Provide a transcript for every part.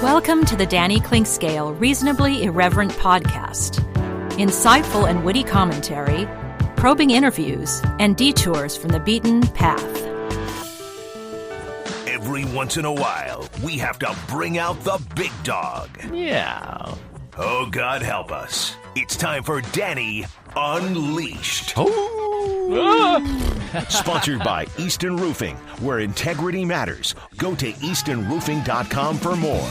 Welcome to the Danny Clinkscale Reasonably Irreverent podcast. Insightful and witty commentary, probing interviews, and detours from the beaten path. Every once in a while, we have to bring out the big dog. Yeah. Oh, God help us. It's time for Danny Unleashed. Sponsored by Easton Roofing, where integrity matters. Go to eastonroofing.com for more.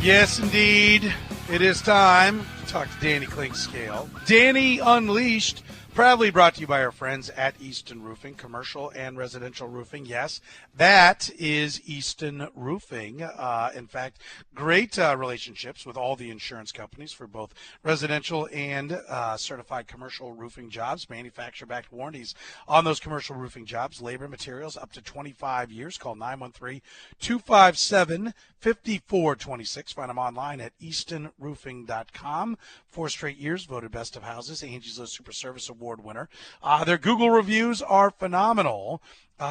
Yes, indeed. It is time to talk to Danny Clinkscale. Danny Unleashed, proudly brought to you by our friends at Easton Roofing, commercial and residential roofing. Yes, that is Easton Roofing. In fact, great relationships with all the insurance companies for both residential and certified commercial roofing jobs, manufacturer-backed warranties on those commercial roofing jobs, labor, materials, up to 25 years. Call 913-257-5426. Find them online at eastonroofing.com. 4 straight years voted best of houses, Angie's List Super Service Award winner. Their Google reviews are phenomenal.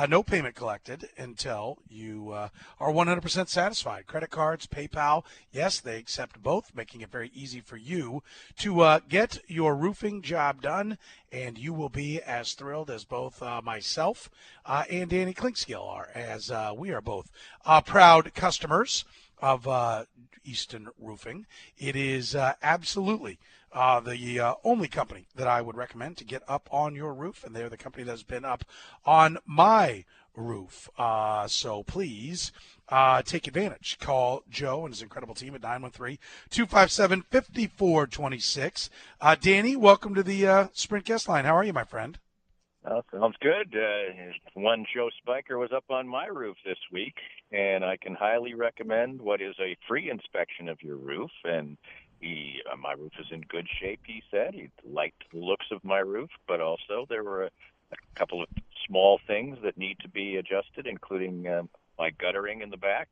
No payment collected until you are 100% satisfied. Credit cards, PayPal, yes, they accept both, making it very easy for you to get your roofing job done, and you will be as thrilled as both myself and Danny Clinkscale are, as we are both proud customers of Easton Roofing. It is absolutely the only company that I would recommend to get up on your roof, and they're the company that has been up on my roof. So please take advantage. Call Joe and his incredible team at 913-257-5426. Danny, welcome to the Sprint Guest Line. How are you, my friend? Sounds good. One Joe Spiker was up on my roof this week, and I can highly recommend what is a free inspection of your roof. And my roof is in good shape, he said. He liked the looks of my roof, but also there were a couple of small things that need to be adjusted, including my guttering in the back,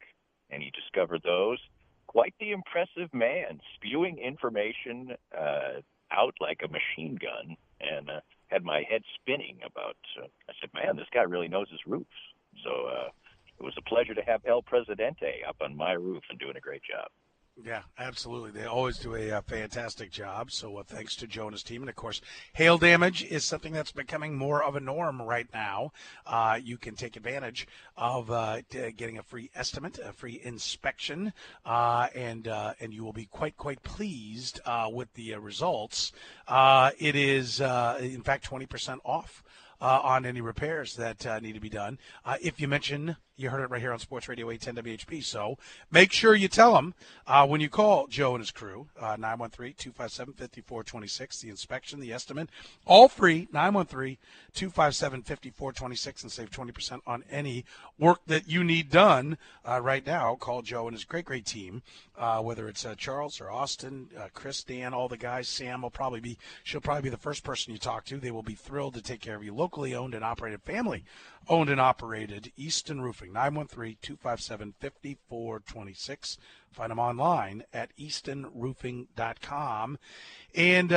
and he discovered those. Quite the impressive man, spewing information out like a machine gun, and had my head spinning about, I said, man, this guy really knows his roofs. So it was a pleasure to have El Presidente up on my roof and doing a great job. Yeah, absolutely. They always do a fantastic job. So thanks to Joe and his team. And, of course, hail damage is something that's becoming more of a norm right now. You can take advantage of getting a free estimate, a free inspection, and you will be quite pleased with the results. It is, in fact, 20% off on any repairs that need to be done. If you mention, you heard it right here on Sports Radio 810 WHP, so make sure you tell them when you call Joe and his crew, 913-257-5426, the inspection, the estimate, all free, 913-257-5426, and save 20% on any work that you need done right now. Call Joe and his great team, whether it's Charles or Austin, Chris, Dan, all the guys. Sam will she'll probably be the first person you talk to. They will be thrilled to take care of you. Locally owned and operated, family owned and operated, Easton Roofing, 913-257-5426. Find them online at eastonroofing.com. And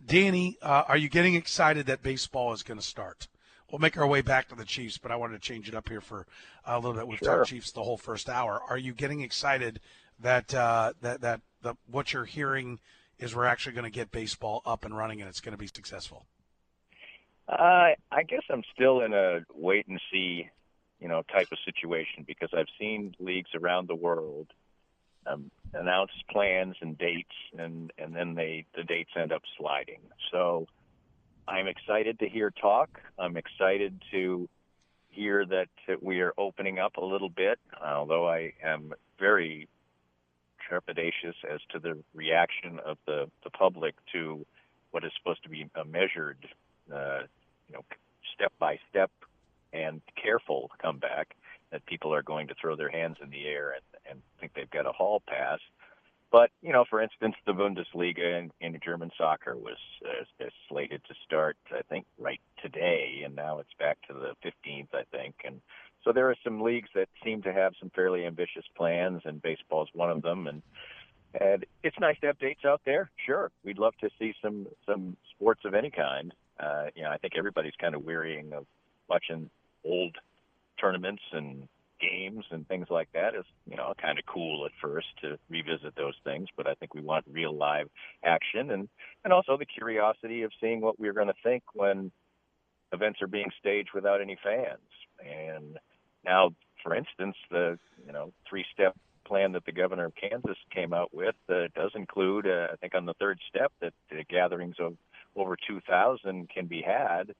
Danny, are you getting excited that baseball is going to start? We'll make our way back to the Chiefs, but I wanted to change it up here for a little bit. We've talked Chiefs the whole first hour. Are you getting excited that what you're hearing is we're actually going to get baseball up and running and it's going to be successful? I guess I'm still in a wait and see, type of situation, because I've seen leagues around the world announce plans and dates, and then the dates end up sliding. So I'm excited to hear talk. I'm excited to hear that we are opening up a little bit, although I am very trepidatious as to the reaction of the public to what is supposed to be a measured step-by-step and careful comeback, that people are going to throw their hands in the air and think they've got a hall pass. But, for instance, the Bundesliga in German soccer was slated to start, I think, right today, and now it's back to the 15th, I think. And so there are some leagues that seem to have some fairly ambitious plans, and baseball is one of them. And it's nice to have dates out there. Sure, we'd love to see some sports of any kind. I think everybody's kind of wearying of watching old tournaments and games and things like that is, kind of cool at first to revisit those things. But I think we want real live action and also the curiosity of seeing what we're going to think when events are being staged without any fans. And now, for instance, the, 3-step plan that the governor of Kansas came out with does include, I think on the third step, that gatherings of over 2,000 can be had.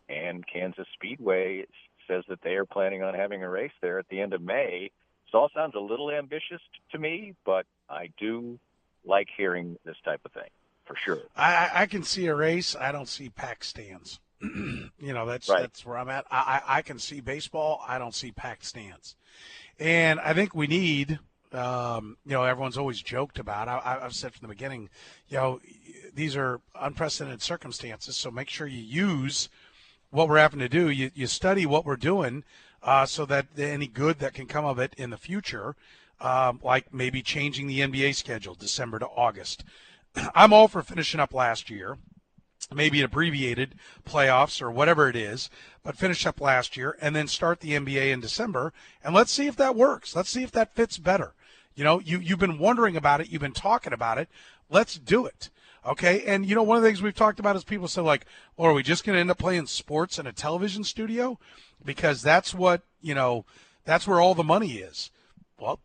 And Kansas Speedway says that they are planning on having a race there at the end of May. This all sounds a little ambitious to me, but I do like hearing this type of thing, for sure. I can see a race. I don't see packed stands. That's right. That's where I'm at. I can see baseball. I don't see packed stands. And I think we need, everyone's always joked about, I've said from the beginning, these are unprecedented circumstances, so make sure you use what we're having to do. You study what we're doing so that any good that can come of it in the future, like maybe changing the NBA schedule, December to August. I'm all for finishing up last year, maybe an abbreviated playoffs or whatever it is, but finish up last year and then start the NBA in December, and let's see if that works. Let's see if that fits better. You've been wondering about it. You've been talking about it. Let's do it. Okay, and one of the things we've talked about is people say like, well, are we just going to end up playing sports in a television studio? Because that's what, that's where all the money is. Well,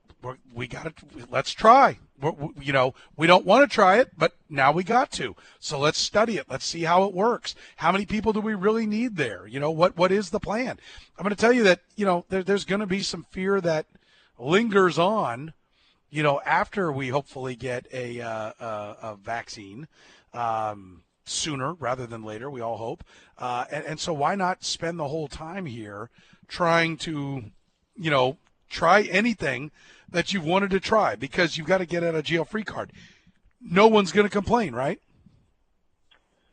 we got to, let's try. We don't want to try it, but now we got to. So let's study it. Let's see how it works. How many people do we really need there? What is the plan? I'm going to tell you that, there's going to be some fear that lingers on, after we hopefully get a vaccine sooner rather than later, we all hope. And so why not spend the whole time here trying to, try anything that you've wanted to try, because you've got to get out a jail-free card. No one's going to complain, right?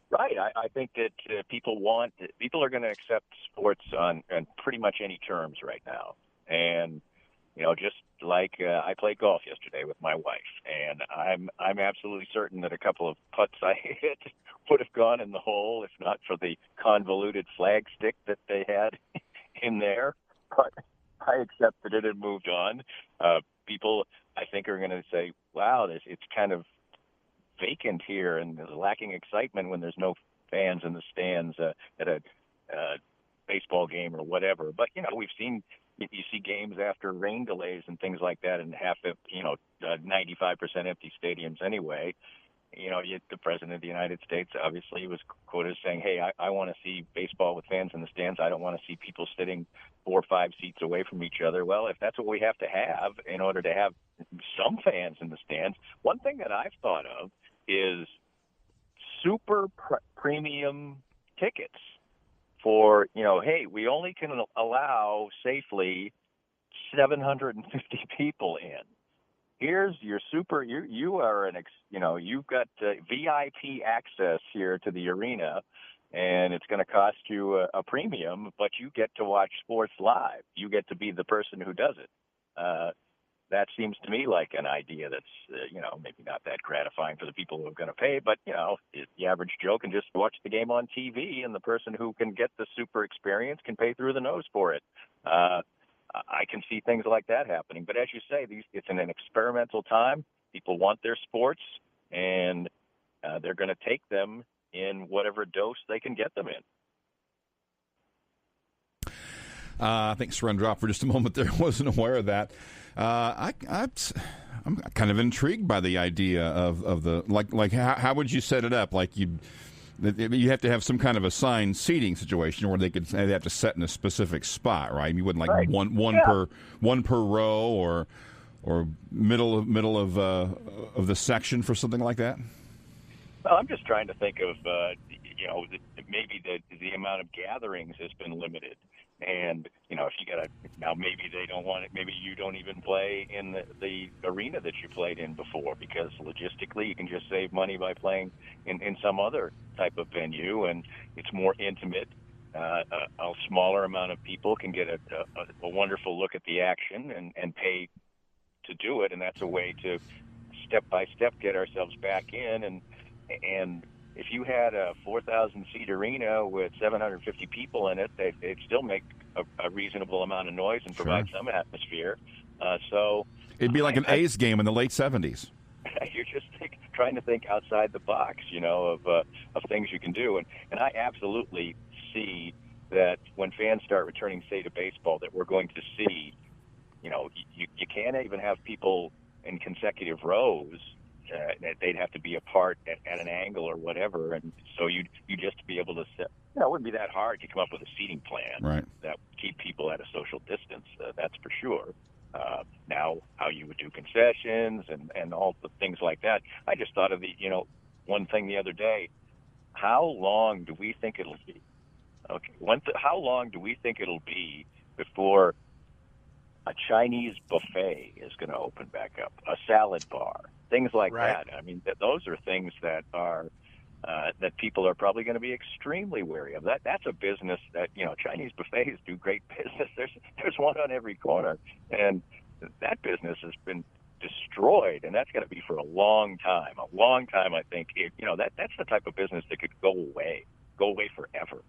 Right. I think that people are going to accept sports on pretty much any terms right now. And, just like I played golf yesterday with my wife, and I'm absolutely certain that a couple of putts I hit would have gone in the hole if not for the convoluted flag stick that they had in there. But I accept that it had moved on. People, I think, are going to say, wow, it's kind of vacant here and there's lacking excitement when there's no fans in the stands at a baseball game or whatever. But, we've seen, you see games after rain delays and things like that in 95% empty stadiums anyway. The president of the United States obviously was quoted as saying, hey, I want to see baseball with fans in the stands. I don't want to see people sitting 4 or 5 seats away from each other. Well, if that's what we have to have in order to have some fans in the stands, one thing that I've thought of is super premium tickets for, hey, we only can allow safely 750 people in. Here's your you are you've got VIP access here to the arena, and it's going to cost you a premium, but you get to watch sports live. You get to be the person who does it. That seems to me like an idea that's, maybe not that gratifying for the people who are going to pay, but, the average Joe can just watch the game on TV, and the person who can get the super experience can pay through the nose for it. I can see things like that happening. But as you say, it's an experimental time. People want their sports, and they're going to take them in whatever dose they can get them in. I think Soren dropped for just a moment there. I wasn't aware of that. I'm kind of intrigued by the idea of the like how would you set it up? Like you have to have some kind of assigned seating situation where they have to set in a specific spot, right? You wouldn't right. one per row or middle of the section for something like that. Well, I'm just trying to think of maybe the amount of gatherings has been limited. And, if you now maybe they don't want it, maybe you don't even play in the arena that you played in before, because logistically you can just save money by playing in some other type of venue, and it's more intimate. A smaller amount of people can get a wonderful look at the action and pay to do it. And that's a way to step by step get ourselves back in. And if you had a 4,000-seat arena with 750 people in it, they'd still make a reasonable amount of noise and provide some atmosphere. So it'd be like an A's game in the late 70s. You're just trying to think outside the box, of things you can do. And I absolutely see that when fans start returning, say, to baseball, that we're going to see, you can't even have people in consecutive rows. They'd have to be apart at an angle or whatever. And so you just be able to set, it wouldn't be that hard to come up with a seating plan that would keep people at a social distance. That's for sure. Now, how you would do concessions and all the things like that. I just thought of one thing the other day. How long do we think it'll be? Okay, how long do we think it'll be before a Chinese buffet is going to open back up? A salad bar, things like that. I mean, those are things that are that people are probably going to be extremely wary of. That's a business that Chinese buffets do great business. There's one on every corner, and that business has been destroyed, and that's going to be for a long time. I think. That's the type of business that could go away forever.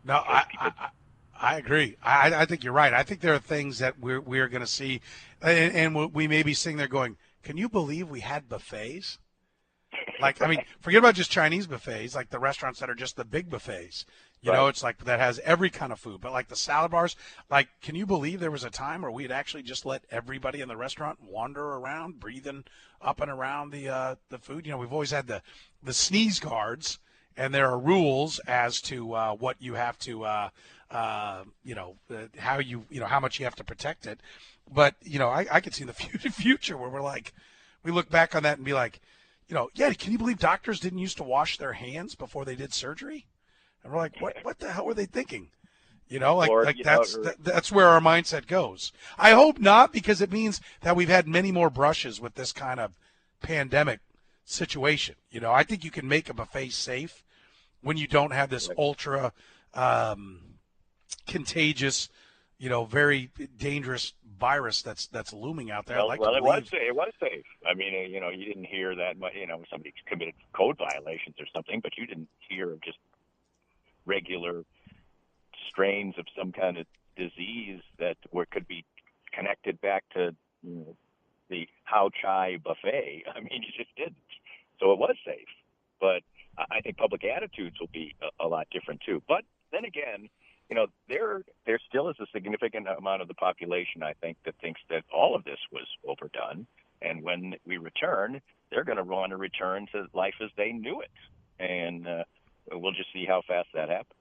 No, I agree. I think you're right. I think there are things that we're going to see, and we may be sitting there going, "Can you believe we had buffets?" Forget about just Chinese buffets, like the restaurants that are just the big buffets. It's like that has every kind of food. But like the salad bars, can you believe there was a time where we'd actually just let everybody in the restaurant wander around, breathing up and around the food? We've always had the sneeze guards, and there are rules as to what you have to, how much you have to protect it. But I could see in the future where we look back on that and be like, can you believe doctors didn't used to wash their hands before they did surgery? And we're like, what the hell were they thinking? That's where our mindset goes. I hope not, because it means that we've had many more brushes with this kind of pandemic situation. I think you can make a buffet safe when you don't have this ultra contagious, very dangerous virus that's looming out there. It was safe. I mean, you didn't hear that, somebody committed code violations or something, but you didn't hear of just regular strains of some kind of disease that could be connected back to the How Chai buffet. I mean, you just didn't. So it was safe. But I think public attitudes will be a lot different too. But then again, there still is a significant amount of the population, I think, that thinks that all of this was overdone. And when we return, they're going to want to return to life as they knew it. And we'll just see how fast that happens.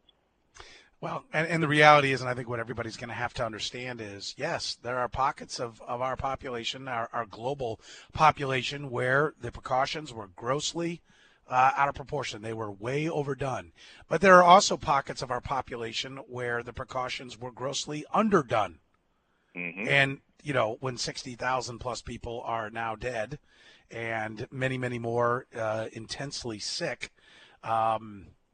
Well, and the reality is, and I think what everybody's going to have to understand is, yes, there are pockets of our population, our global population, where the precautions were grossly out of proportion. They were way overdone. But there are also pockets of our population where the precautions were grossly underdone. Mm-hmm. And, when 60,000 plus people are now dead and many, many more intensely sick,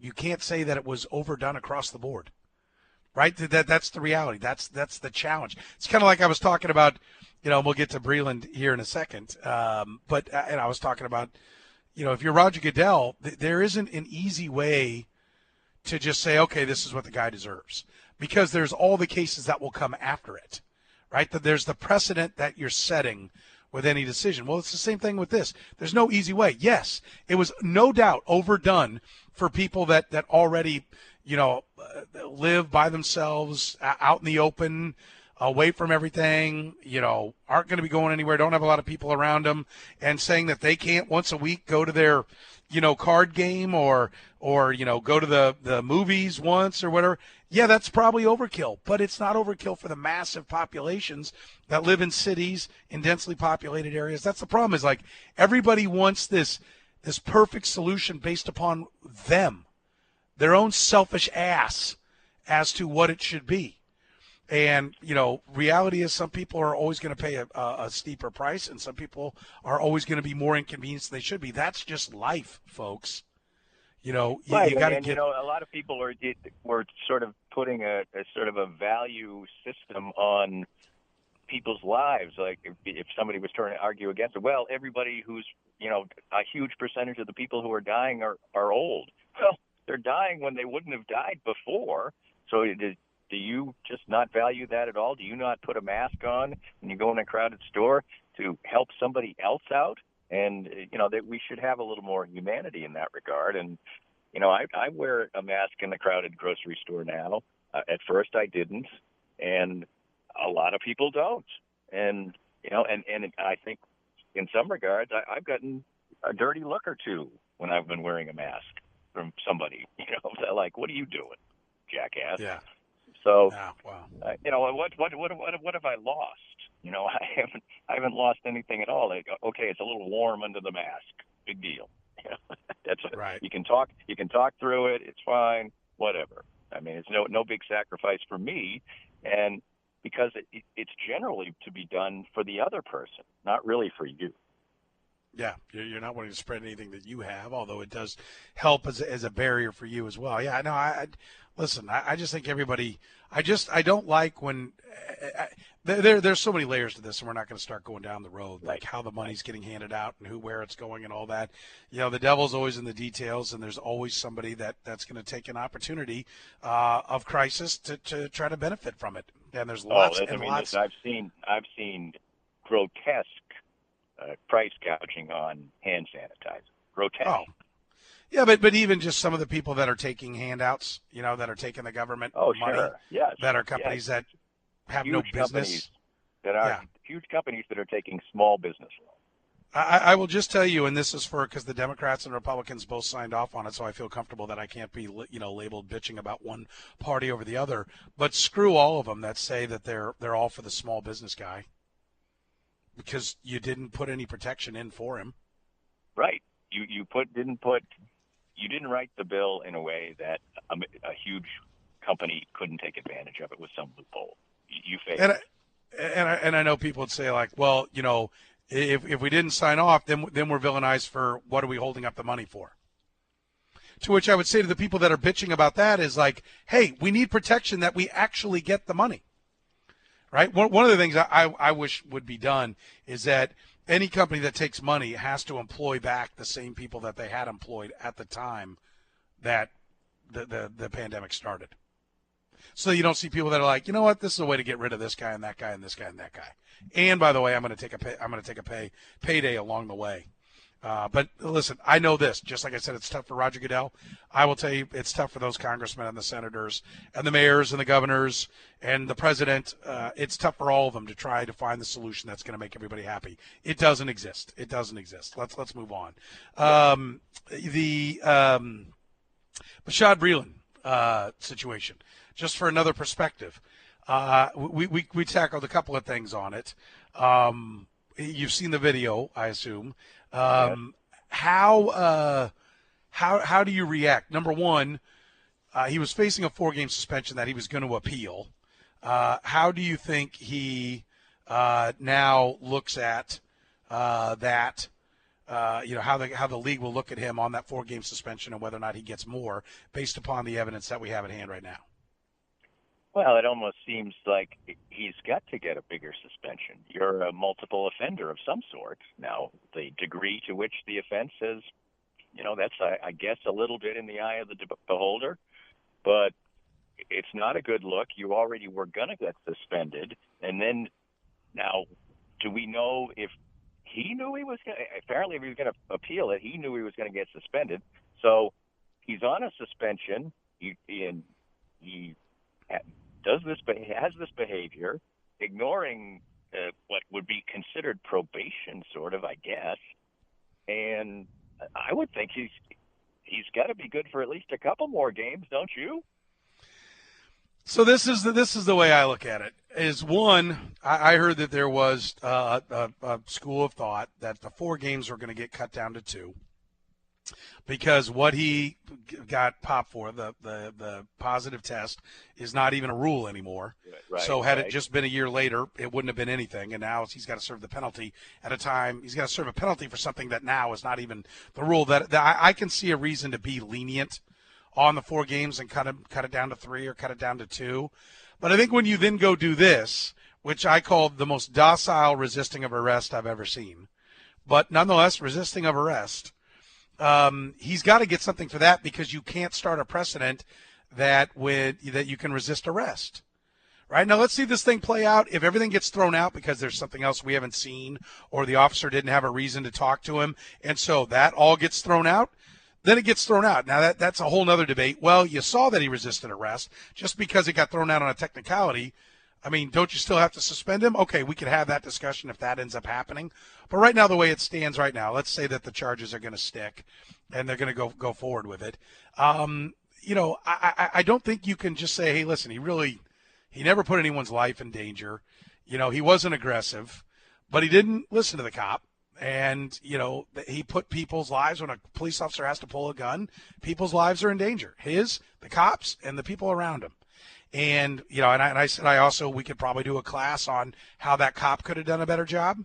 you can't say that it was overdone across the board, right? That's the reality. That's the challenge. It's kind of like I was talking about, we'll get to Breland here in a second. But I was talking about, if you're Roger Goodell, there isn't an easy way to just say, okay, this is what the guy deserves, because there's all the cases that will come after it, right? That there's the precedent that you're setting with any decision. Well, it's the same thing with this. There's no easy way. Yes, it was no doubt overdone for people that already, live by themselves out in the open, away from everything, aren't going to be going anywhere, don't have a lot of people around them, and saying that they can't once a week go to their, card game or go to the movies once or whatever. Yeah, that's probably overkill, but it's not overkill for the massive populations that live in cities, in densely populated areas. That's the problem, is everybody wants this perfect solution based upon them, their own selfish ass as to what it should be. And, reality is some people are always going to pay a steeper price, and some people are always going to be more inconvenienced than they should be. That's just life, folks. You got to get. A lot of people were sort of putting a sort of a value system on people's lives. Like if somebody was trying to argue against it, well, everybody who's, a huge percentage of the people who are dying are old. Well, they're dying when they wouldn't have died before. So do you just not value that at all? Do you not put a mask on when you go in a crowded store to help somebody else out? And, that we should have a little more humanity in that regard. And, I wear a mask in the crowded grocery store now. At first I didn't, and a lot of people don't. And, and I think in some regards I've gotten a dirty look or two when I've been wearing a mask from somebody, They're like, what are you doing, jackass? Yeah. So, wow. What have I lost? I haven't lost anything at all. Okay, it's a little warm under the mask. Big deal. That's right. You can talk through it. It's fine. Whatever. I mean, it's no big sacrifice for me, and because it's generally to be done for the other person, not really for you. Yeah, you're not wanting to spread anything that you have, although it does help as a barrier for you as well. Yeah, no, listen, I just think everybody – I don't like when there's so many layers to this, and we're not going to start going down the road, like how the money's getting handed out and where it's going and all that. The devil's always in the details, and there's always somebody that's going to take an opportunity of crisis to try to benefit from it. And there's lots and lots. I've seen grotesque price gouging on hand sanitizer. Grotesque. Oh. Yeah, but even just some of the people that are taking handouts, that are taking the government money, sure. Yes. that are companies that have huge no business. Huge companies that are taking small business loans. I will just tell you, and this is because the Democrats and Republicans both signed off on it, so I feel comfortable that I can't be, labeled bitching about one party over the other. But screw all of them that say that they're all for the small business guy, because you didn't put any protection in for him. Right. You didn't write the bill in a way that a huge company couldn't take advantage of it with some loophole. You failed. And I know people would say, like, well, if we didn't sign off, then we're villainized for what are we holding up the money for? To which I would say to the people that are bitching about that is like, hey, we need protection that we actually get the money. Right? One of the things I wish would be done is that any company that takes money has to employ back the same people that they had employed at the time that the pandemic started. So you don't see people that are like, you know what, this is a way to get rid of this guy and that guy and this guy and that guy. And by the way, I'm going to take a payday along the way. But listen, I know this. Just like I said, it's tough for Roger Goodell. I will tell you, it's tough for those congressmen and the senators and the mayors and the governors and the president. It's tough for all of them to try to find the solution that's going to make everybody happy. It doesn't exist. Let's move on. The Bashad Breeland situation, just for another perspective. We tackled a couple of things on it. You've seen the video, I assume. How do you react? Number one, he was facing a 4-game suspension that he was going to appeal. How do you think he now looks at that? How the league will look at him on that 4-game suspension and whether or not he gets more based upon the evidence that we have at hand right now. Well, it almost seems like he's got to get a bigger suspension. You're a multiple offender of some sort. Now, the degree to which the offense is, that's, I guess, a little bit in the eye of the beholder. But it's not a good look. You already were going to get suspended. And then now, do we know if he knew he was going to – apparently if he was going to appeal it, he knew he was going to get suspended. So he's on a suspension. He has this behavior, ignoring what would be considered probation, sort of, I guess. And I would think he's got to be good for at least a couple more games, don't you? So this is the way I look at it. Is one, I heard that there was a school of thought that the 4 games were going to get cut down to 2. Because what he got popped for, the positive test, is not even a rule anymore. Right, so had it just been a year later, it wouldn't have been anything. And now he's got to serve the penalty at a time. He's got to serve a penalty for something that now is not even the rule. That I can see a reason to be lenient on the 4 games and cut it down to 3 or cut it down to 2. But I think when you then go do this, which I called the most docile resisting of arrest I've ever seen. But nonetheless, resisting of arrest. He's got to get something for that because you can't start a precedent that you can resist arrest. Right, now let's see this thing play out. If everything gets thrown out because there's something else we haven't seen or the officer didn't have a reason to talk to him, and so that all gets thrown out, then it gets thrown out. Now that's a whole other debate. Well, you saw that he resisted arrest. Just because it got thrown out on a technicality, I mean, don't you still have to suspend him? Okay, we could have that discussion if that ends up happening. But right now, the way it stands right now, let's say that the charges are going to stick and they're going to go forward with it. I don't think you can just say, hey, listen, he never put anyone's life in danger. He wasn't aggressive, but he didn't listen to the cop. And, he put people's lives, when a police officer has to pull a gun, people's lives are in danger. His, the cops, and the people around him. And, I said we could probably do a class on how that cop could have done a better job,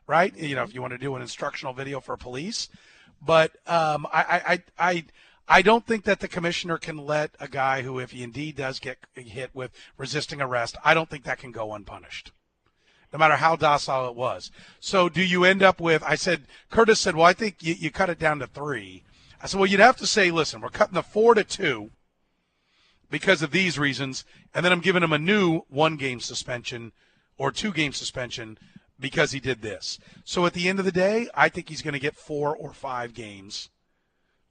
right? If you want to do an instructional video for police. But I don't think that the commissioner can let a guy who, if he indeed does get hit with resisting arrest, I don't think that can go unpunished, no matter how docile it was. So do you end up with, Curtis said, well, I think you cut it down to 3. I said, well, you'd have to say, listen, we're cutting the 4 to 2 because of these reasons, and then I'm giving him a new 1-game suspension or 2-game suspension because he did this. So at the end of the day, I think he's going to get 4 or 5 games.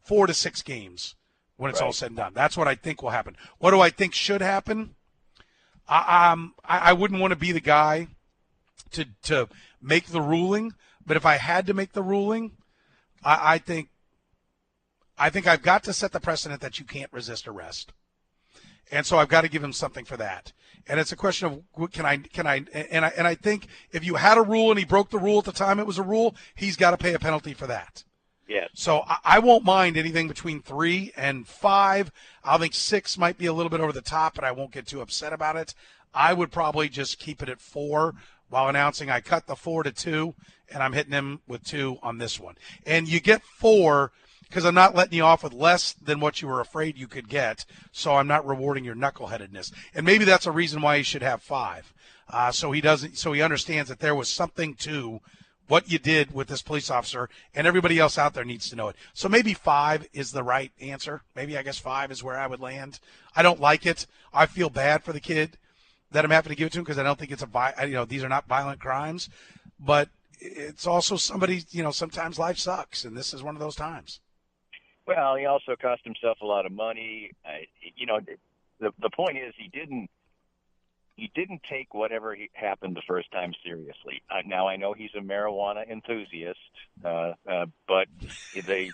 4 to 6 games when it's all said and done. That's what I think will happen. What do I think should happen? I wouldn't want to be the guy to make the ruling, but if I had to make the ruling, I think I've got to set the precedent that you can't resist arrest. And so I've got to give him something for that. And it's a question of can I think if you had a rule and he broke the rule at the time it was a rule, he's got to pay a penalty for that. Yes. So I won't mind anything between 3 and 5. I think 6 might be a little bit over the top, but I won't get too upset about it. I would probably just keep it at 4 while announcing I cut the 4 to 2, and I'm hitting him with 2 on this one. And you get 4 because I'm not letting you off with less than what you were afraid you could get, so I'm not rewarding your knuckleheadedness. And maybe that's a reason why he should have 5. So he understands that there was something to what you did with this police officer, and everybody else out there needs to know it. So maybe 5 is the right answer. Maybe I guess 5 is where I would land. I don't like it. I feel bad for the kid that I'm having to give it to him because I don't think it's these are not violent crimes, but it's also somebody, sometimes life sucks, and this is one of those times. Well, he also cost himself a lot of money. The point is he didn't take whatever happened the first time seriously. Now, I know he's a marijuana enthusiast, but being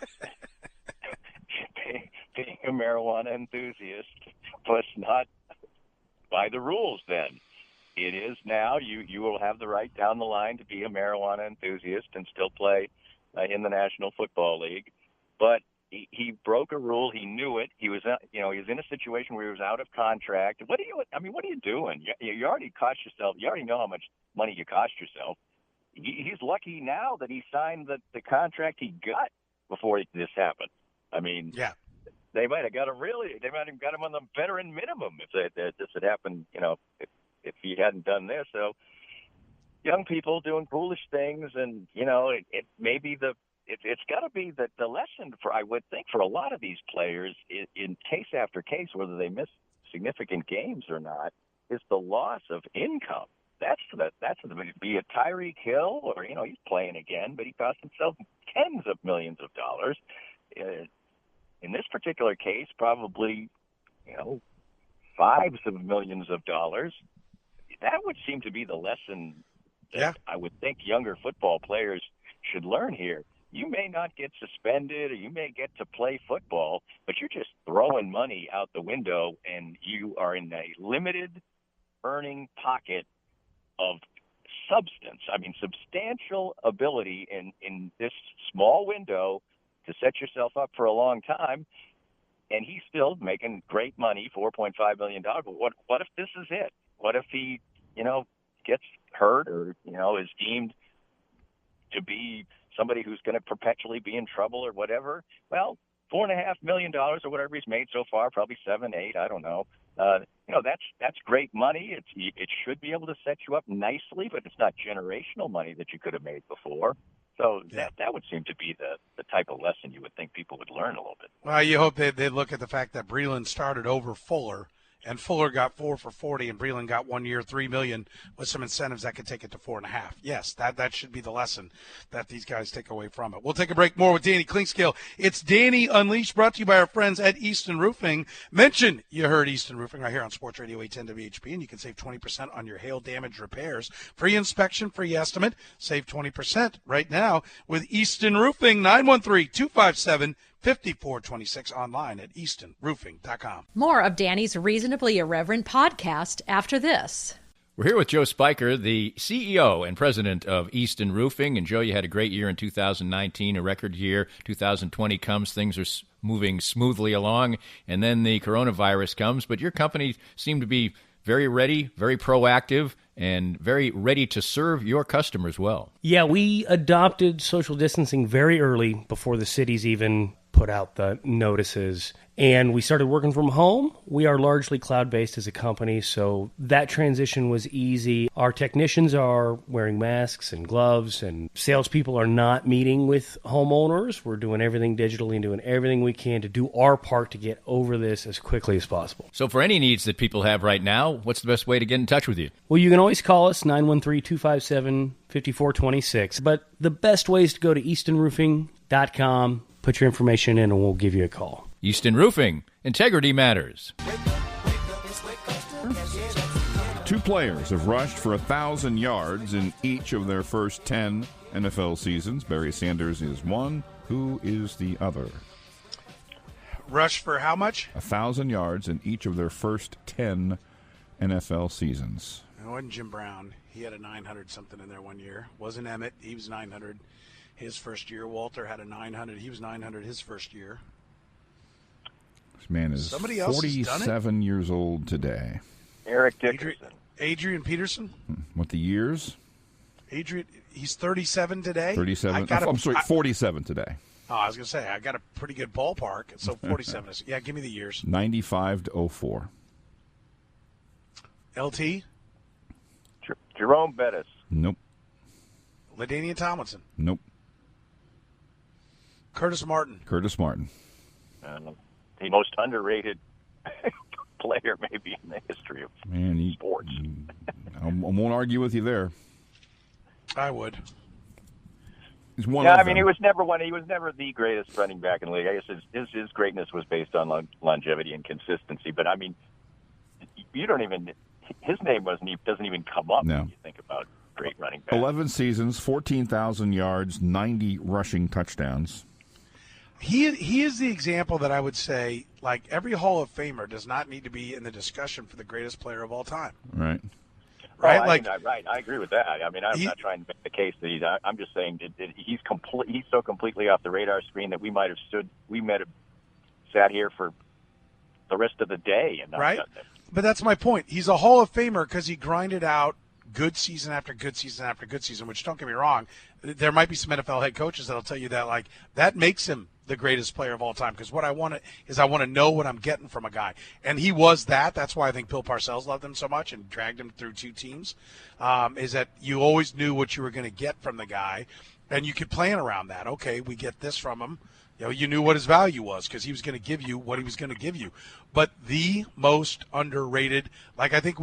a marijuana enthusiast was not by the rules then. It is now. You will have the right down the line to be a marijuana enthusiast and still play in the National Football League. But he broke a rule. He knew it. He was, he was in a situation where he was out of contract. What are you doing? You already cost yourself. You already know how much money you cost yourself. He's lucky now that he signed the contract he got before this happened. I mean, yeah, they might have got him on the veteran minimum if this had happened. If he hadn't done this. So young people doing foolish things, and it may be It's got to be the lesson I would think, for a lot of these players in case after case, whether they miss significant games or not, is the loss of income. That's be it Tyreek Hill or, he's playing again, but he cost himself tens of millions of dollars. In this particular case, probably, $5s of millions of dollars. That would seem to be the lesson that I would think younger football players should learn here. You may not get suspended or you may get to play football, but you're just throwing money out the window and you are in a limited earning pocket of substance. I mean, substantial ability in this small window to set yourself up for a long time. And he's still making great money, $4.5 million. But what if this is it? What if he, gets hurt or, is deemed to be somebody who's going to perpetually be in trouble or whatever? Well, $4.5 million or whatever he's made so far, probably 7, 8, I don't know. That's great money. It should be able to set you up nicely, but it's not generational money that you could have made before. So that would seem to be the type of lesson you would think people would learn a little bit. Well, you hope they look at the fact that Breland started over Fuller, and Fuller got 4 for $40, and Breland got 1 year, $3 million with some incentives that could take it to 4.5. Yes, that should be the lesson that these guys take away from it. We'll take a break. More with Danny Clinkscale. It's Danny Unleashed, brought to you by our friends at Easton Roofing. Mention you heard Easton Roofing right here on Sports Radio 810 WHP, and you can save 20% on your hail damage repairs. Free inspection, free estimate. Save 20% right now with Easton Roofing. 913-257-5426 online at eastonroofing.com. More of Danny's Reasonably Irreverent podcast after this. We're here with Joe Spiker, the CEO and president of Easton Roofing. And Joe, you had a great year in 2019, a record year. 2020 comes, things are moving smoothly along, and then the coronavirus comes. But your company seemed to be very ready, very proactive, and very ready to serve your customers well. Yeah, we adopted social distancing very early before the cities even put out the notices. And we started working from home. We are largely cloud-based as a company, so that transition was easy. Our technicians are wearing masks and gloves, and salespeople are not meeting with homeowners. We're doing everything digitally and doing everything we can to do our part to get over this as quickly as possible. So for any needs that people have right now, what's the best way to get in touch with you? Well, you can always call us, 913-257-5426. But the best way is to go to eastonroofing.com, put your information in, and we'll give you a call. Easton Roofing. Integrity matters. 2 players have rushed for 1,000 yards in each of their first 10 NFL seasons. Barry Sanders is one. Who is the other? Rush for how much? 1,000 yards in each of their first 10 NFL seasons. It wasn't Jim Brown. He had a 900-something in there 1 year. Wasn't Emmett. He was 900 his first year. Walter had a 900. He was 900 his first year. This man is 47 years old today. Eric Dickerson. Adrian Peterson. What the years? Adrian, he's 37 today. 37. I'm sorry, 47 today. Oh, I was going to say, I got a pretty good ballpark. So 47 is, yeah, give me the years. 95 to 04. LT? Jerome Bettis. Nope. LaDainian Tomlinson. Nope. Curtis Martin. Curtis Martin. The most underrated player maybe in the history of sports. I won't argue with you there. I would. He's one of them. He was never one. He was never the greatest running back in the league. I guess his greatness was based on longevity and consistency. But I mean, you don't even. His name doesn't even come up when you think about great running back. 11 seasons, 14,000 yards, 90 rushing touchdowns. He is the example that I would say, like, every Hall of Famer does not need to be in the discussion for the greatest player of all time. Right. Right. Right. I agree with that. I mean, I'm not trying to make the case that I'm just saying that he's so completely off the radar screen that we might have sat here for the rest of the day and not done this. But that's my point. He's a Hall of Famer because he grinded out good season after good season after good season, which, don't get me wrong, there might be some NFL head coaches that'll tell you that, like, that makes him the greatest player of all time, because what I want to know what I'm getting from a guy. And he was that. That's why I think Bill Parcells loved him so much and dragged him through 2 teams, is that you always knew what you were going to get from the guy, and you could plan around that. Okay, we get this from him. You knew what his value was because he was going to give you what he was going to give you. But the most underrated, like, I think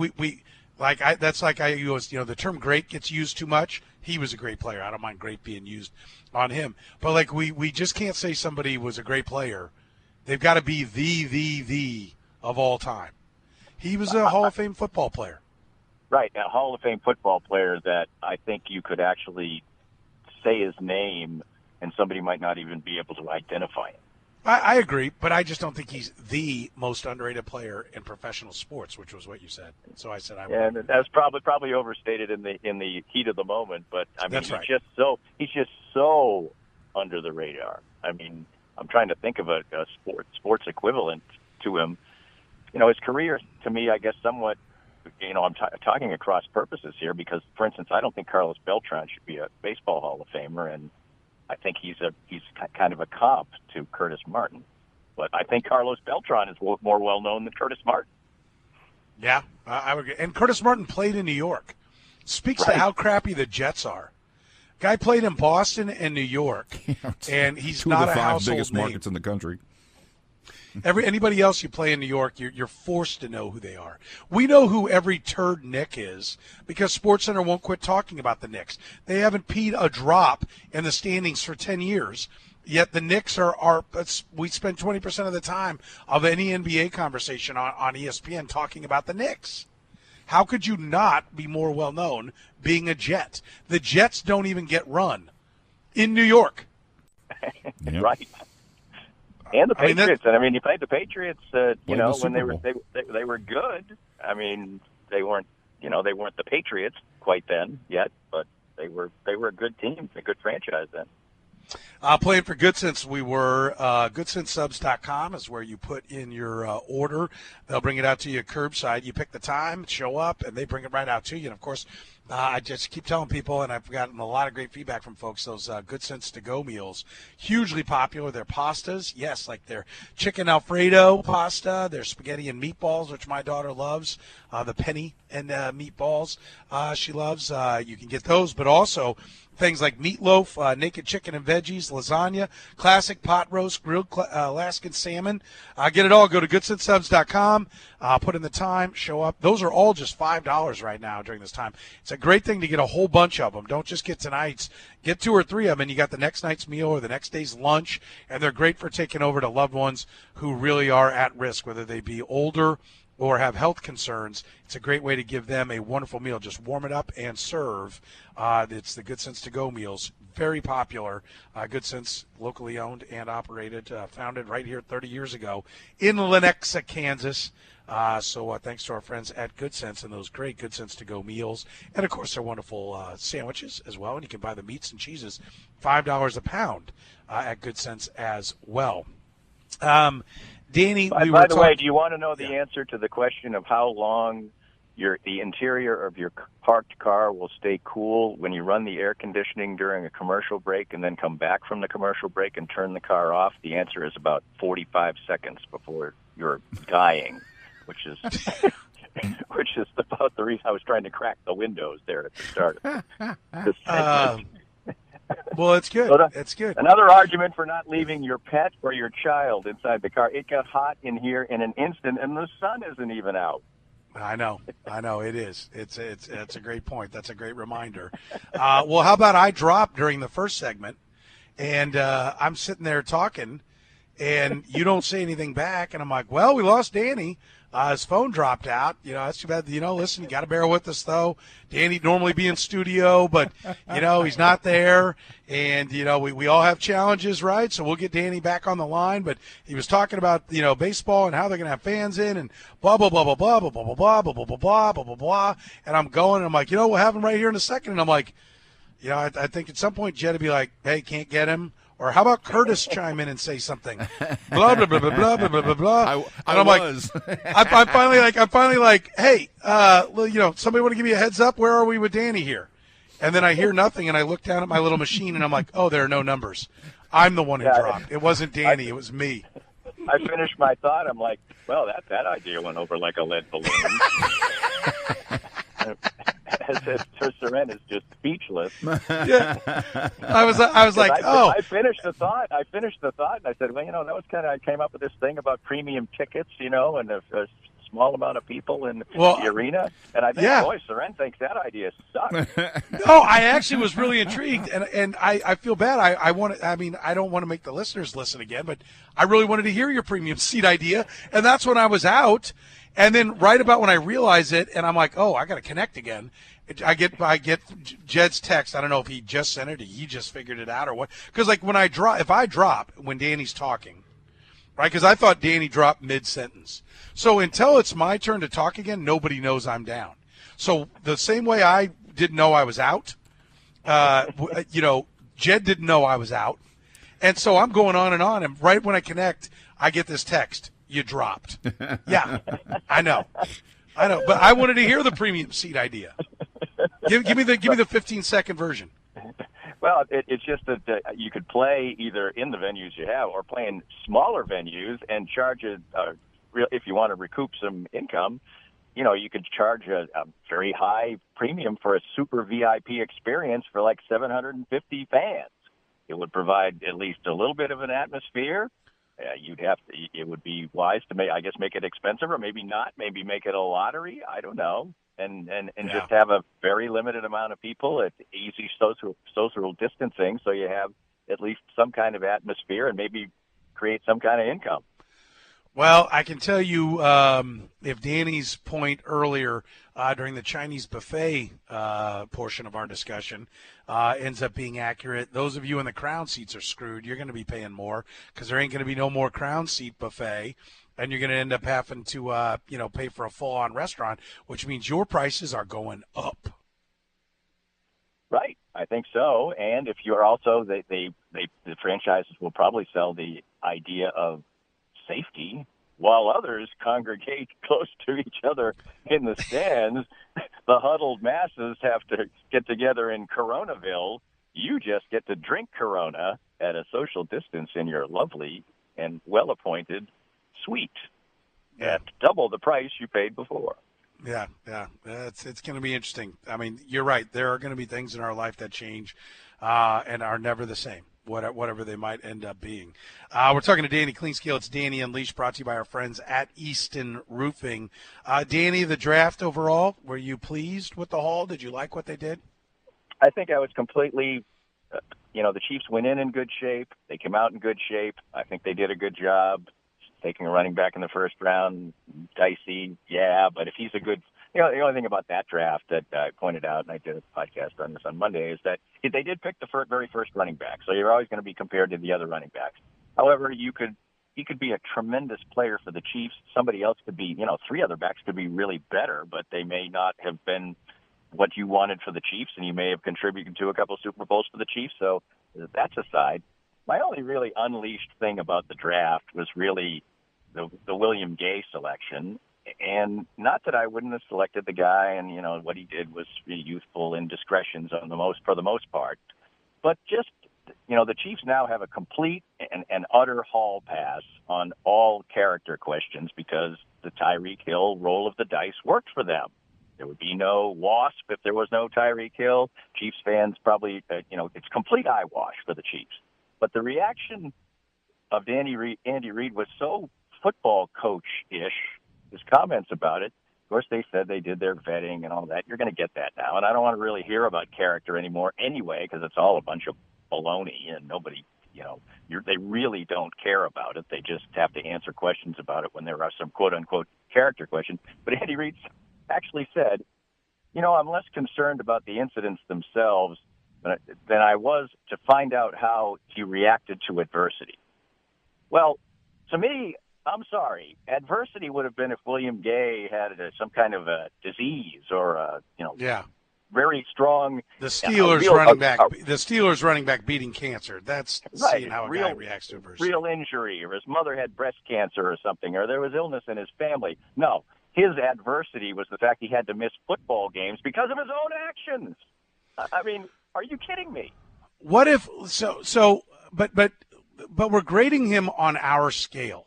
that's like I use, the term great gets used too much. He was a great player. I don't mind great being used on him. But, like, we just can't say somebody was a great player. They've got to be the of all time. He was a Hall of Fame football player. Right, a Hall of Fame football player that I think you could actually say his name and somebody might not even be able to identify him. I agree, but I just don't think he's the most underrated player in professional sports, which was what you said. So I said I would. Yeah, and that's probably overstated in the heat of the moment. But I mean, that's right. He's just so under the radar. I mean, I'm trying to think of a sports equivalent to him. His career, to me, I guess, somewhat. I'm talking across purposes here because, for instance, I don't think Carlos Beltran should be a baseball Hall of Famer, and I think he's kind of a comp to Curtis Martin. But I think Carlos Beltran is more well known than Curtis Martin. Yeah, I would agree. And Curtis Martin played in New York. Speaks to how crappy the Jets are. Guy played in Boston and New York, and he's not a household name. Two of the 5 biggest markets in the country. Anybody else you play in New York, you're forced to know who they are. We know who every turd Knick is because SportsCenter won't quit talking about the Knicks. They haven't peed a drop in the standings for 10 years. Yet the Knicks are we spend 20% of the time of any NBA conversation on ESPN talking about the Knicks. How could you not be more well-known being a Jet? The Jets don't even get run in New York. Yep. Right. And the Patriots. You played the Patriots, when they were good. I mean, they weren't the Patriots quite then yet, but they were a good team, a good franchise then. Playing for GoodSense, we were. GoodSenseSubs.com is where you put in your order. They'll bring it out to you curbside. You pick the time, show up, and they bring it right out to you. And, of course, I just keep telling people, and I've gotten a lot of great feedback from folks, those GoodSense to-go meals, hugely popular. Their pastas, yes, like their chicken Alfredo pasta, their spaghetti and meatballs, which my daughter loves, the penny and meatballs she loves. You can get those, but also things like meatloaf, naked chicken and veggies, lasagna, classic pot roast, grilled Alaskan salmon. Get it all. Go to GoodSenseSubs.com, put in the time, show up. Those are all just $5 right now during this time. It's a great thing to get a whole bunch of them. Don't just get tonight's. Get 2 or 3 of them, and you got the next night's meal or the next day's lunch, and they're great for taking over to loved ones who really are at risk, whether they be older or have health concerns. It's a great way to give them a wonderful meal. Just warm it up and serve. It's the Good Sense to-go meals. Very popular. Good Sense, locally owned and operated, founded right here 30 years ago in Lenexa, Kansas. So thanks to our friends at Good Sense and those great Good Sense to-go meals. And, of course, their wonderful sandwiches as well. And you can buy the meats and cheeses, $5 a pound at Good Sense as well. Danny, by the way, do you want to know the answer to the question of how long the interior of your parked car will stay cool when you run the air conditioning during a commercial break and then come back from the commercial break and turn the car off? The answer is about 45 seconds before you're dying, which is about the reason I was trying to crack the windows there at the start of this segment. Well, it's good. It's good. Another argument for not leaving your pet or your child inside the car. It got hot in here in an instant, and the sun isn't even out. I know. It is. It's a great point. That's a great reminder. Well, how about I drop during the first segment, and I'm sitting there talking, and you don't say anything back, and I'm like, well, we lost Danny. His phone dropped out. That's too bad. Listen, you got to bear with us, though. Danny'd normally be in studio, but, he's not there. And, we all have challenges, right? So we'll get Danny back on the line. But he was talking about, baseball and how they're going to have fans in and blah, blah, blah, blah, blah, blah, blah, blah, blah, blah, blah, blah, blah, blah, blah, blah. And I'm going, and I'm like, we'll have him right here in a second. And I'm like, I think at some point Jed would be like, hey, can't get him. Or how about Curtis chime in and say something? Blah, blah, blah, blah, blah, blah, blah, blah. I'm finally like, hey, somebody want to give me a heads up? Where are we with Danny here? And then I hear nothing, and I look down at my little machine, and I'm like, oh, there are no numbers. I'm the one who dropped. It wasn't Danny. It was me. I finished my thought. I'm like, well, that idea went over like a lead balloon. Soren is just speechless. Yeah. I was like, oh. I finished the thought, and I said, well, that was I came up with this thing about premium tickets, and a small amount of people in the arena. And I think, boy, Soren thinks that idea sucks. No, I actually was really intrigued, and I feel bad. I don't want to make the listeners listen again, but I really wanted to hear your premium seat idea, and that's when I was out. And then right about when I realize it, and I'm like, oh, I got to connect again. I get Jed's text. I don't know if he just sent it or he just figured it out or what. Because like if I drop when Danny's talking, right? Because I thought Danny dropped mid-sentence. So until it's my turn to talk again, nobody knows I'm down. So the same way I didn't know I was out, Jed didn't know I was out. And so I'm going on, and right when I connect, I get this text. You dropped. Yeah, I know. But I wanted to hear the premium seat idea. Give me the 15-second version. Well, it's just that you could play either in the venues you have or play in smaller venues and charge if you want to recoup some income, you could charge a very high premium for a super VIP experience for like 750 fans. It would provide at least a little bit of an atmosphere. It would be wise to make it expensive, or maybe not. Maybe make it a lottery. I don't know. And just have a very limited amount of people at easy social distancing, so you have at least some kind of atmosphere and maybe create some kind of income. Well, I can tell you, if Danny's point earlier during the Chinese buffet portion of our discussion ends up being accurate, those of you in the crown seats are screwed. You're going to be paying more because there ain't going to be no more crown seat buffet, and you're going to end up having to pay for a full-on restaurant, which means your prices are going up. Right, I think so. And if you're also, the franchises will probably sell the idea of safety, while others congregate close to each other in the stands. The huddled masses have to get together in Coronaville. You just get to drink Corona at a social distance in your lovely and well-appointed suite at double the price you paid before. Yeah, it's going to be interesting. I mean, you're right. There are going to be things in our life that change and are never the same, whatever they might end up being. We're talking to Danny Cleanscale. It's Danny Unleashed, brought to you by our friends at Easton Roofing. Danny, the draft overall, were you pleased with the haul? Did you like what they did? I think I was completely, the Chiefs went in good shape. They came out in good shape. I think they did a good job. Taking a running back in the first round, dicey, but if he's a good, the only thing about that draft that I pointed out, and I did a podcast on this on Monday, is that they did pick the very first running back, so you're always going to be compared to the other running backs. However, he could be a tremendous player for the Chiefs. Somebody else could be, 3 other backs could be really better, but they may not have been what you wanted for the Chiefs, and you may have contributed to a couple of Super Bowls for the Chiefs, so that's aside. My only really unleashed thing about the draft was really the William Gay selection, and not that I wouldn't have selected the guy, and what he did was youthful indiscretions for the most part, but just the Chiefs now have a complete and utter hall pass on all character questions because the Tyreek Hill roll of the dice worked for them. There would be no wasp if there was no Tyreek Hill. Chiefs fans probably, it's complete eyewash for the Chiefs. But the reaction of Andy Reid was so football coach-ish, his comments about it. Of course, they said they did their vetting and all that. You're going to get that now. And I don't want to really hear about character anymore anyway, because it's all a bunch of baloney and nobody, they really don't care about it. They just have to answer questions about it when there are some quote-unquote character questions. But Andy Reid actually said, I'm less concerned about the incidents themselves than I was to find out how he reacted to adversity. Well, to me, I'm sorry. Adversity would have been if William Gay had some kind of a disease or very strong. The Steelers running back beating cancer. That's right. Seeing how a guy reacts to adversity. Real injury, or his mother had breast cancer or something, or there was illness in his family. No, his adversity was the fact he had to miss football games because of his own actions. I mean, are you kidding me? What if but we're grading him on our scale,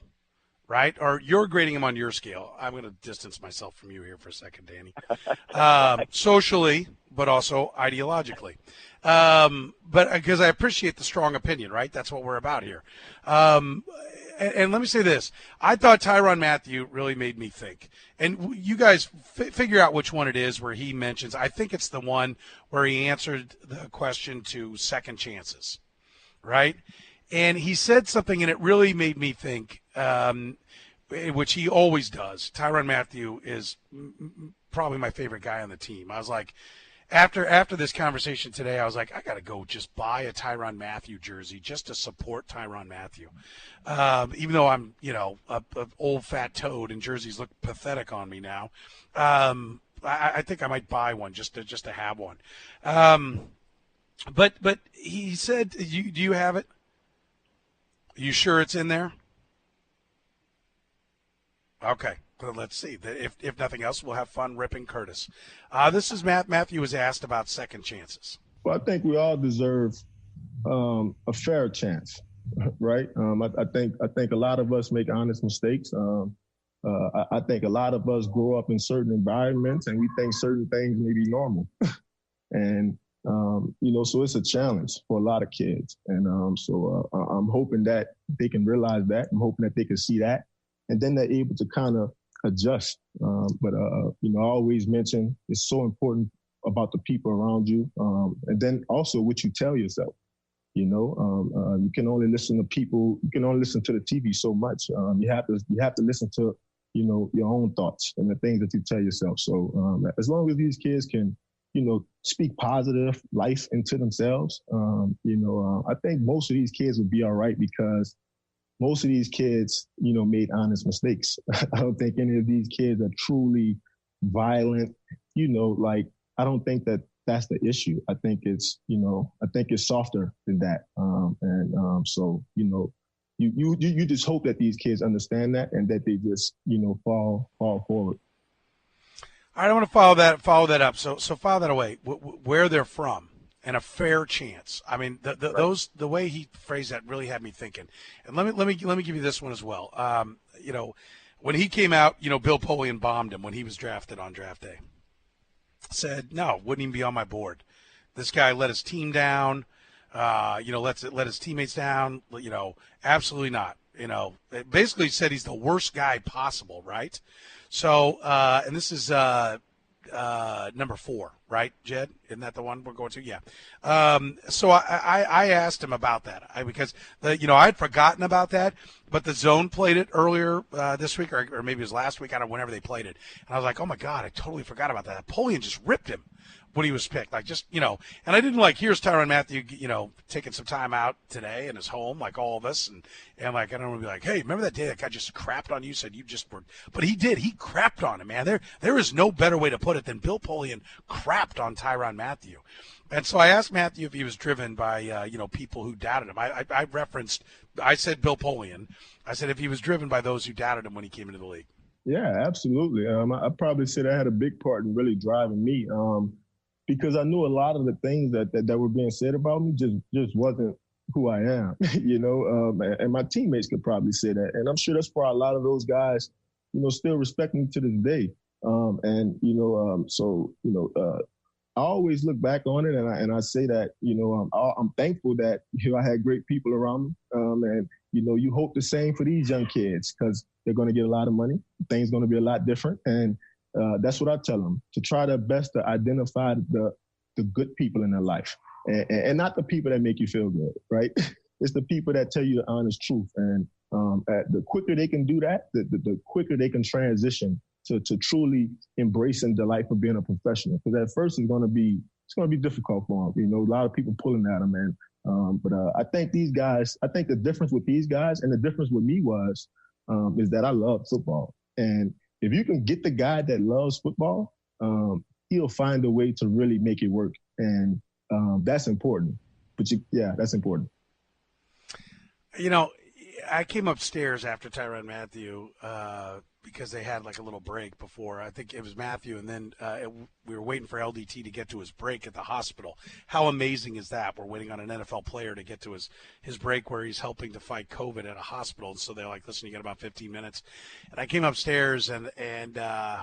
right? Or you're grading him on your scale. I'm going to distance myself from you here for a second, Danny. Socially, but also ideologically. But because I appreciate the strong opinion, right? That's what we're about here. And let me say this. I thought Tyrann Mathieu really made me think. And you guys figure out which one it is where he mentions. I think it's the one where he answered the question to second chances, right? And he said something, and it really made me think, which he always does. Tyrann Mathieu is probably my favorite guy on the team. I was like, after this conversation today, I was like, I got to go just buy a Tyrann Mathieu jersey just to support Tyrann Mathieu. Even though I'm, a old fat toad and jerseys look pathetic on me now. I think I might buy one just to have one. But he said, do you have it? Are you sure it's in there? Okay. Well, let's see. If nothing else, we'll have fun ripping Curtis. This is Matthew was asked about second chances. Well, I think we all deserve a fair chance, right? I think a lot of us make honest mistakes. I think a lot of us grow up in certain environments and we think certain things may be normal. And, so it's a challenge for a lot of kids. And I'm hoping that they can realize that. I'm hoping that they can see that. And then they're able to kind of adjust. But I always mention it's so important about the people around you. And then also what you tell yourself. You can only listen to people. You can only listen to the TV so much. You have to listen to, your own thoughts and the things that you tell yourself. So as long as these kids can, speak positive life into themselves, I think most of these kids will be all right because most of these kids, made honest mistakes. I don't think any of these kids are truly violent. I don't think that that's the issue. I think it's softer than that. So, you just hope that these kids understand that and that they just, fall forward. All right, I want to follow that up. So file that away. Where they're from and a fair chance. I mean, the way he phrased that really had me thinking. And let me give you this one as well. When he came out, Bill Polian bombed him when he was drafted on draft day. Said no, wouldn't even be on my board. This guy let his team down. Let his teammates down. Absolutely not. It basically said he's the worst guy possible, right? So, and this is number 4, right, Jed? Isn't that the one we're going to? Yeah. So I asked him about that because I had forgotten about that, but the Zone played it earlier this week, or maybe it was last week. I don't know, whenever they played it, and I was like, oh my God, I totally forgot about that. Napoleon just ripped him when he was picked, and I didn't here's Tyrann Mathieu, taking some time out today in his home, like all of us, and I don't want to be like, hey, remember that day that guy just crapped on you, said you just were, but he did, he crapped on him, man. There is no better way to put it than Bill Polian crapped on Tyrann Mathieu. And so I asked Mathieu if he was driven by, people who doubted him. I said Bill Polian. I said if he was driven by those who doubted him when he came into the league. Yeah, absolutely. I probably said I had a big part in really driving me. Because I knew a lot of the things that were being said about me just wasn't who I am, and my teammates could probably say that. And I'm sure that's why a lot of those guys, still respect me to this day. I always look back on it and I say that, I'm thankful that, I had great people around me. And you hope the same for these young kids because they're going to get a lot of money. Things going to be a lot different. And that's what I tell them, to try their best to identify the good people in their life and not the people that make you feel good, right? It's the people that tell you the honest truth. And the quicker they can do that, the quicker they can transition to truly embracing the life of being a professional. Because at first it's going to be difficult for them. A lot of people pulling at them, man. But I think the difference with these guys and the difference with me is that I love football. And if you can get the guy that loves football, he'll find a way to really make it work. And that's important. That's important. I came upstairs after Tyrann Mathieu because they had like a little break before. I think it was Mathieu, and then we were waiting for LDT to get to his break at the hospital. How amazing is that? We're waiting on an NFL player to get to his break where he's helping to fight COVID at a hospital. And so they're like, listen, you got about 15 minutes. And I came upstairs and my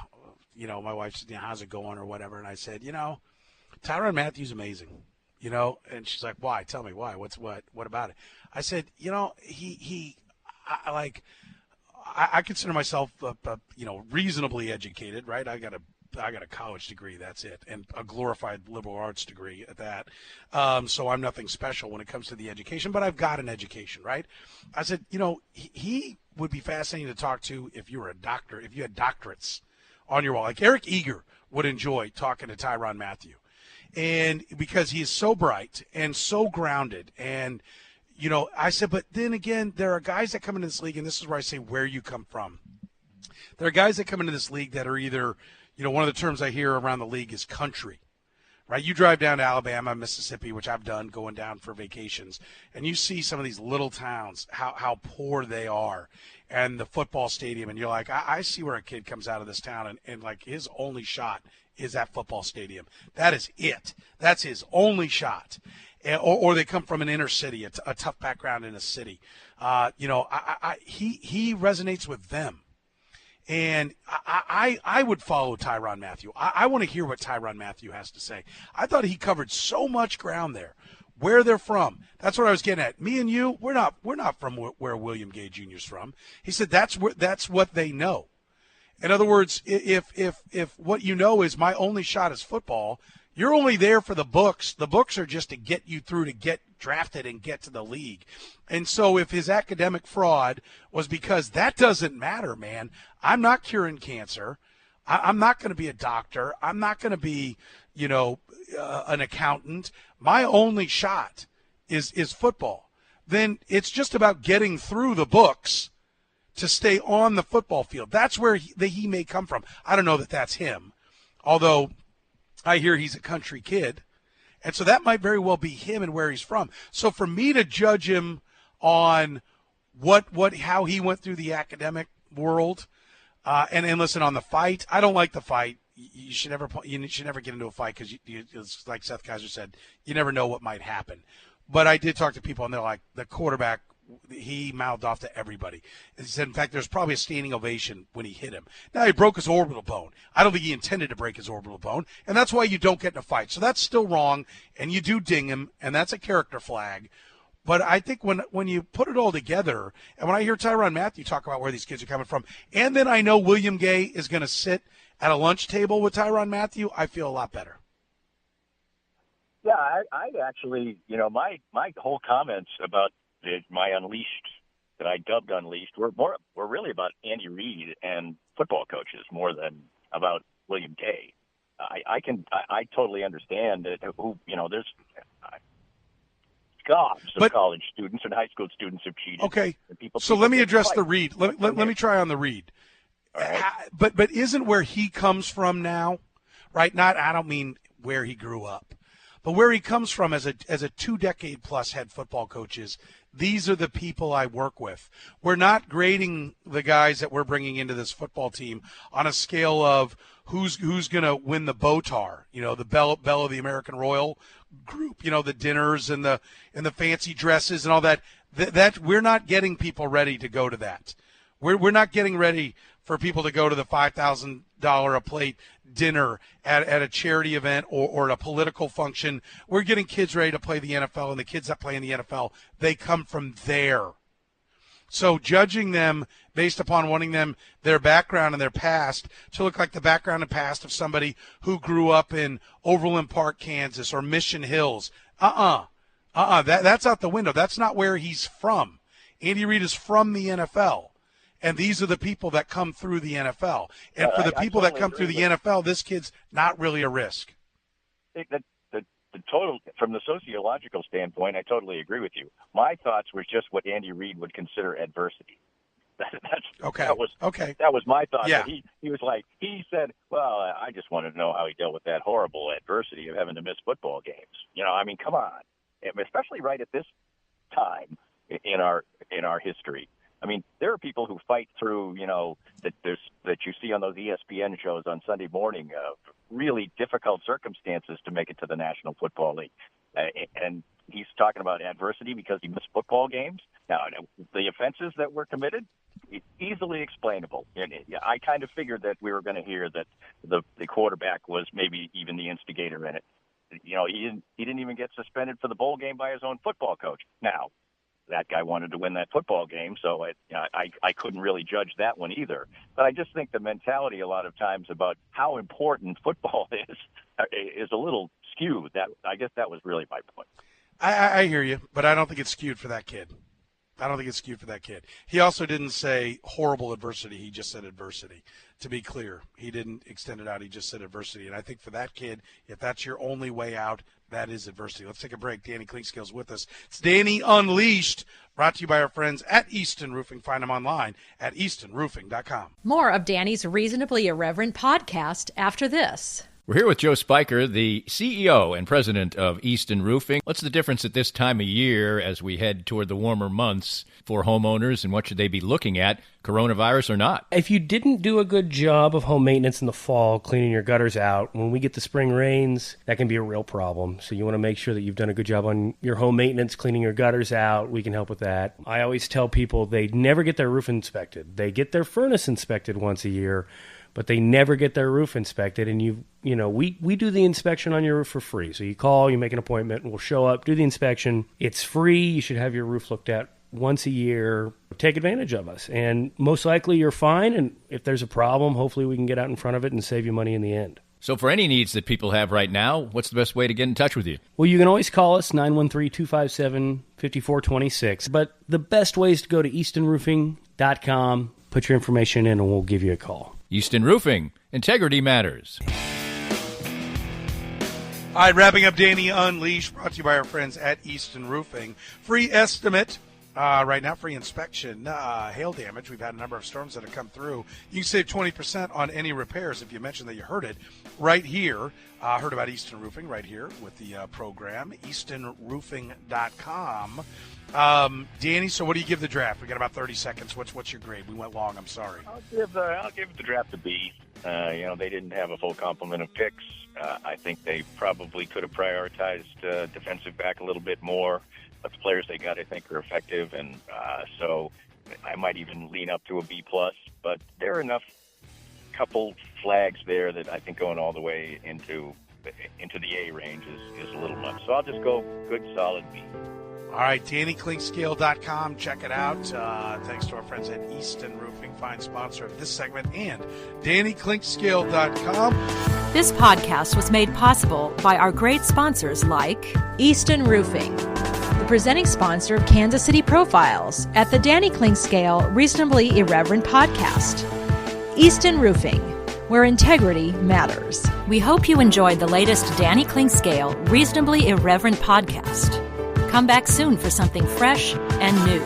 wife said, how's it going or whatever. And I said, Tyrann Mathieu's amazing. And she's like, why? Tell me why. What about it? I said, I consider myself, reasonably educated, right? I got a college degree, that's it, and a glorified liberal arts degree at that. So I'm nothing special when it comes to the education, but I've got an education, right? I said, he would be fascinating to talk to if you were a doctor, if you had doctorates on your wall. Like Eric Eager would enjoy talking to Tyrann Mathieu. And because he is so bright and so grounded and, I said, but then again, there are guys that come into this league, and this is where I say where you come from. There are guys that come into this league that are either, one of the terms I hear around the league is country, right? You drive down to Alabama, Mississippi, which I've done going down for vacations, and you see some of these little towns, how poor they are, and the football stadium, and you're like, I see where a kid comes out of this town, and like his only shot is that football stadium. That is it. That's his only shot. Or they come from an inner city, a tough background in a city. He resonates with them. And I would follow Tyrann Mathieu. I want to hear what Tyrann Mathieu has to say. I thought he covered so much ground there. Where they're from. That's what I was getting at. Me and you, we're not from where William Gay Jr.'s from. He said that's what they know. In other words, if what you know is my only shot is football, you're only there for the books. The books are just to get you through to get drafted and get to the league. And so if his academic fraud was because that doesn't matter, man, I'm not curing cancer. I'm not going to be a doctor. I'm not going to be, an accountant. My only shot is football. Then it's just about getting through the books to stay on the football field. That's where he may come from. I don't know that that's him, although I hear he's a country kid. And so that might very well be him and where he's from. So for me to judge him on how he went through the academic world, and listen, on the fight, I don't like the fight. You should never get into a fight because, it's like Seth Kaiser said, you never know what might happen. But I did talk to people, and they're like, the quarterback, he mouthed off to everybody. He said, in fact, there's probably a standing ovation when he hit him. Now, he broke his orbital bone. I don't think he intended to break his orbital bone, and that's why you don't get in a fight. So that's still wrong, and you do ding him, and that's a character flag. But I think when you put it all together, and when I hear Tyrann Mathieu talk about where these kids are coming from, and then I know William Gay is going to sit at a lunch table with Tyrann Mathieu, I feel a lot better. Yeah, I actually, my whole comments about my Unleashed, that I dubbed Unleashed, were really about Andy Reid and football coaches more than about William Gay. I totally understand that there's gobs of college students and high school students have cheated. Okay, so let me address the Reid. Let me try on the Reid. Right. But isn't where he comes from now, right? I don't mean where he grew up, but where he comes from as a 2-decade-plus head football coaches. These are the people I work with. We're not grading the guys that we're bringing into this football team on a scale of who's going to win the Botar, the Belle of the American Royal group, the dinners and the fancy dresses and all that. That we're not getting people ready to go to that. We're not getting ready for people to go to the $5,000 a plate dinner at a charity event or at a political function. We're getting kids ready to play the NFL, and the kids that play in the NFL, they come from there. So judging them based upon wanting their background and their past to look like the background and past of somebody who grew up in Overland Park, Kansas, or Mission Hills, that's out the window. That's not where he's from. Andy Reid is from the NFL. And these are the people that come through the NFL. And for the people that come through the NFL, this kid's not really a risk. The total, from the sociological standpoint, I totally agree with you. My thoughts were just what Andy Reid would consider adversity. That was my thought. Yeah. He was like, he said, well, I just wanted to know how he dealt with that horrible adversity of having to miss football games. Come on. Especially right at this time in our history. There are people who fight through, that you see on those ESPN shows on Sunday morning, really difficult circumstances to make it to the National Football League. And he's talking about adversity because he missed football games. Now, the offenses that were committed, easily explainable. And I kind of figured that we were going to hear that the quarterback was maybe even the instigator in it. He didn't even get suspended for the bowl game by his own football coach. Now, that guy wanted to win that football game, so I couldn't really judge that one either. But I just think the mentality a lot of times about how important football is a little skewed. I guess that was really my point. I hear you, but I don't think it's skewed for that kid. He also didn't say horrible adversity. He just said adversity. To be clear, he didn't extend it out. He just said adversity. And I think for that kid, if that's your only way out, that is adversity. Let's take a break. Danny Clinkscale's with us. It's Danny Unleashed, brought to you by our friends at Easton Roofing. Find them online at eastonroofing.com. More of Danny's Reasonably Irreverent podcast after this. We're here with Joe Spiker, the CEO and president of Easton Roofing. What's the difference at this time of year as we head toward the warmer months for homeowners, and what should they be looking at, coronavirus or not? If you didn't do a good job of home maintenance in the fall, cleaning your gutters out, when we get the spring rains, that can be a real problem. So you want to make sure that you've done a good job on your home maintenance, cleaning your gutters out. We can help with that. I always tell people they never get their roof inspected. They get their furnace inspected once a year, but they never get their roof inspected. And we do the inspection on your roof for free. So you call, you make an appointment, and we'll show up, do the inspection. It's free. You should have your roof looked at once a year. Take advantage of us. And most likely you're fine. And if there's a problem, hopefully we can get out in front of it and save you money in the end. So for any needs that people have right now, what's the best way to get in touch with you? Well, you can always call us, 913-257-5426. But the best way is to go to eastonroofing.com, put your information in, and we'll give you a call. Easton Roofing. Integrity matters. All right, wrapping up Danny Unleashed, brought to you by our friends at Easton Roofing. Free estimate right now, free inspection. Hail damage. We've had a number of storms that have come through. You can save 20% on any repairs if you mention that you heard it right here. Heard about Easton Roofing right here with the program, eastonroofing.com. Danny, so what do you give the draft? We got about 30 seconds. What's your grade? We went long. I'm sorry. I'll give the draft a B. They didn't have a full complement of picks. I think they probably could have prioritized defensive back a little bit more. But the players they got, I think, are effective, and so I might even lean up to a B+. But there are enough couple flags there that I think going all the way into the A range is a little much. So I'll just go good, solid B. All right, DannyClinkScale.com. Check it out. Thanks to our friends at Easton Roofing, fine sponsor of this segment, and DannyClinkScale.com. This podcast was made possible by our great sponsors like Easton Roofing, the presenting sponsor of Kansas City Profiles at the Danny Klink Scale Reasonably Irreverent podcast. Easton Roofing, where integrity matters. We hope you enjoyed the latest Danny Klink Scale Reasonably Irreverent podcast. Come back soon for something fresh and new.